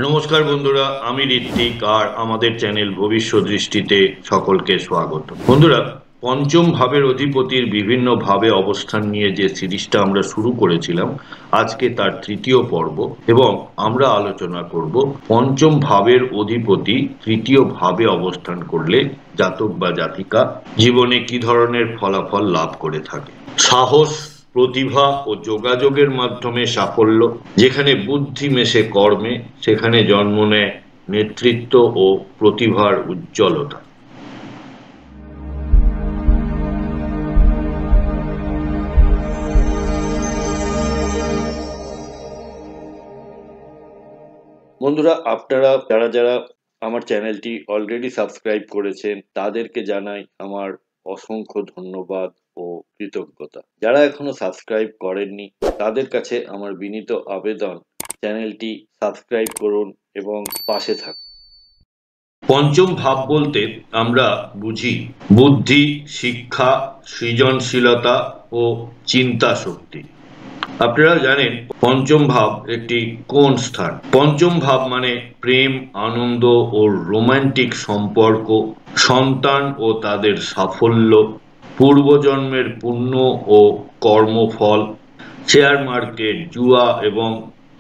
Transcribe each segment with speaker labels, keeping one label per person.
Speaker 1: নমস্কার বন্ধুরা, আমি ঋত্বিক আর আমাদের চ্যানেল ভবিষ্যৎ দৃষ্টিতে সকলকে স্বাগত। বন্ধুরা, পঞ্চম ভাবের অধিপতির বিভিন্ন ভাবে অবস্থান নিয়ে যে সিরিজটা আমরা শুরু করেছিলাম, আজকে তার তৃতীয় পর্ব এবং আমরা আলোচনা করব পঞ্চম ভাবের অধিপতি তৃতীয় ভাবে অবস্থান করলে জাতক বা জাতিকা জীবনে কি ধরনের ফলাফল লাভ করে থাকে। সাহস, প্রতিভা ও যোগাযোগের মাধ্যমে সাফল্য, যেখানে বুদ্ধি মেশে কর্মে সেখানে জন্ম নেয় নেতৃত্ব ও প্রতিভার উজ্জ্বলতা। বন্ধুরা, আপনারা যারা যারা আমার চ্যানেলটি অলরেডি সাবস্ক্রাইব করেছেন তাদেরকে জানাই আমার অসংখ্য ধন্যবাদ ও কৃতজ্ঞতা। যারা এখনো সাবস্ক্রাইব করেননি তাদের কাছে আমার বিনীত আবেদন, চ্যানেলটি সাবস্ক্রাইব করুন এবং পাশে থাকুন। পঞ্চম ভাব বলতে আমরা বুঝি বুদ্ধি, শিক্ষা, সৃজনশীলতা ও চিন্তা শক্তি। আপনারা জানেন পঞ্চম ভাব একটি কোন স্থান। পঞ্চম ভাব মানে প্রেম, আনন্দ ও রোমান্টিক সম্পর্ক, সন্তান ও তাদের সাফল্য, পূর্বজন্মের পুণ্য ও কর্মফল, শেয়ার মার্কেট, জুয়া এবং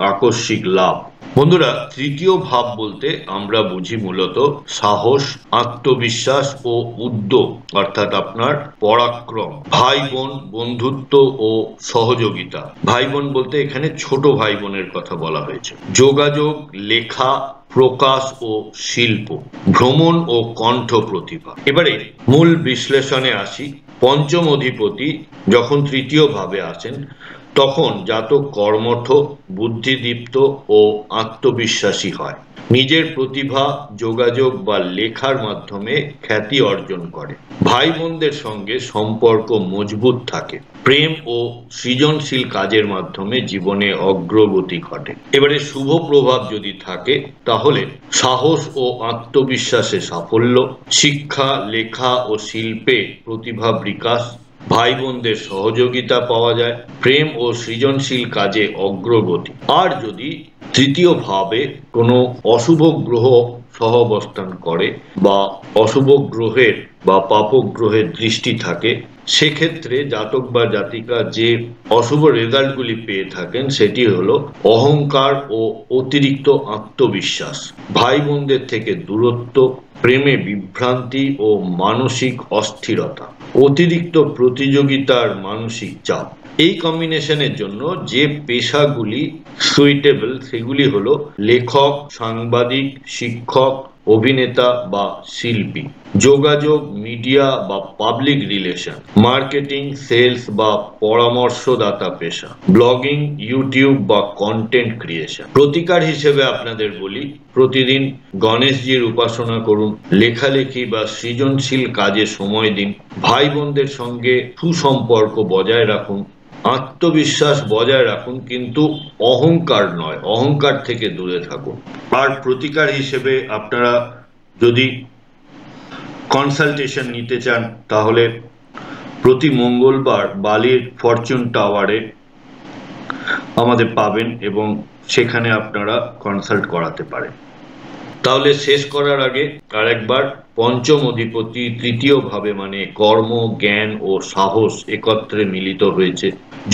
Speaker 1: আকস্মিক লাভ। বন্ধুরা, তৃতীয় ভাব বলতে আমরা বুঝি মূলত সাহস, আত্মবিশ্বাস ও উদ্যোগ, অর্থাৎ আপনার পরাক্রম, ভাই বোন, বন্ধুত্ব ও সহযোগিতা। ভাই বোন বলতে এখানে ছোট ভাই বোনের কথা বলা হয়েছে। যোগাযোগ, লেখা, প্রকাশ ও শিল্প, ভ্রমণ ও কণ্ঠ প্রতিভা। এবারে মূল বিশ্লেষণে আসি। পঞ্চম অধিপতি যখন তৃতীয় ভাবে আসেন তখন জাতক কর্মঠ, বুদ্ধিদীপ্ত ও আত্মবিশ্বাসী হয়। নিজের প্রতিভা, যোগাযোগ বা লেখার মাধ্যমে খ্যাতি অর্জন করে। ভাই বোনদের সঙ্গে সম্পর্ক মজবুত থাকে। প্রেম ও সৃজনশীল কাজের মাধ্যমে জীবনে অগ্রগতি ঘটে। এবারে শুভ প্রভাব যদি থাকে তাহলে সাহস ও আত্মবিশ্বাসে সাফল্য, শিক্ষা, লেখা ও শিল্পে প্রতিভা বিকাশ, ভাই বোনদের সহযোগিতা পাওয়া যায়, প্রেম ও সৃজনশীল কাজে অগ্রগতি। আর যদি তৃতীয় ভাবে কোনো অশুভ গ্রহ সহাবস্থান করে বা অশুভ গ্রহের বা পাপক গ্রহের দৃষ্টি থাকে, সেক্ষেত্রে জাতক বা জাতিকা যে অশুভ রেজাল্টগুলি পেয়ে থাকেন সেটি হলো অহংকার ও অতিরিক্ত আত্মবিশ্বাস, ভাই বোনদের থেকে দূরত্ব, প্রেমে বিভ্রান্তি ও মানসিক অস্থিরতা, অতিরিক্ত প্রতিযোগিতার মানসিক চাপ। এই কম্বিনেশনের জন্য যে পেশাগুলি সুইটেবল সেগুলি হলো লেখক, সাংবাদিক, শিক্ষক, অভিনেতা বা শিল্পী। যোগাযোগ, মিডিয়া বা পাবলিক রিলেশন, মার্কেটিং, সেলস বা পরামর্শদাতা পেশা, ব্লগিং, ইউটিউব বা কন্টেন্ট ক্রিয়েশন। প্রতিকার হিসেবে আপনাদের বলি, প্রতিদিন গণেশজির উপাসনা করুন, লেখালেখি বা সৃজনশীল কাজে সময় দিন, ভাই বোনদের সঙ্গে সুসম্পর্ক বজায় রাখুন, আত্মবিশ্বাস বজায় রাখুন কিন্তু অহংকার নয়, অহংকার থেকে দূরে থাকুন। আর প্রতিকার হিসেবে আপনারা যদি কনসালটেশন নিতে চান তাহলে প্রতি মঙ্গলবার বালির ফরচুন টাওয়ারে আমাদের পাবেন এবং সেখানে আপনারা কনসাল্ট করাতে পারেন। তাহলে শেষ করার আগে আরেকবার, পঞ্চম অধিপতি তৃতীয় ভাবে মানে কর্ম, জ্ঞান ও সাহস একত্রে মিলিত হয়েছে।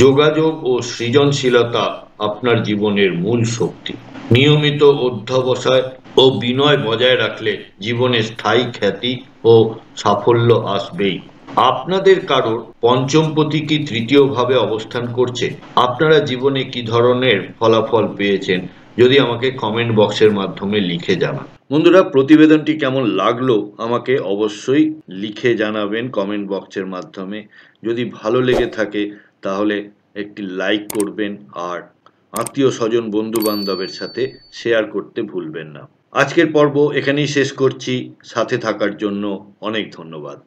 Speaker 1: যোগাযোগ ও সৃজনশীলতা আপনার জীবনের মূল শক্তি। নিয়মিত অধ্যবসায় ও বিনয় বজায় রাখলে জীবনে স্থায়ী খ্যাতি ও সাফল্য আসবেই। আপনাদের কারোর পঞ্চমপতি কি তৃতীয় ভাবে অবস্থান করছে? আপনারা জীবনে কি ধরনের ফলাফল পেয়েছেন? যদি আমাকে কমেন্ট বক্সের মাধ্যমে লিখে জানান। বন্ধুরা, প্রতিবেদনটি কেমন লাগলো আমাকে অবশ্যই লিখে জানাবেন কমেন্ট বক্সের মাধ্যমে। যদি ভালো লেগে থাকে তাহলে একটি লাইক করবেন আর আত্মীয় স্বজন বন্ধু বান্ধবের সাথে শেয়ার করতে ভুলবেন না। আজকের পর্ব এখানেই শেষ করছি। সাথে থাকার জন্য অনেক ধন্যবাদ।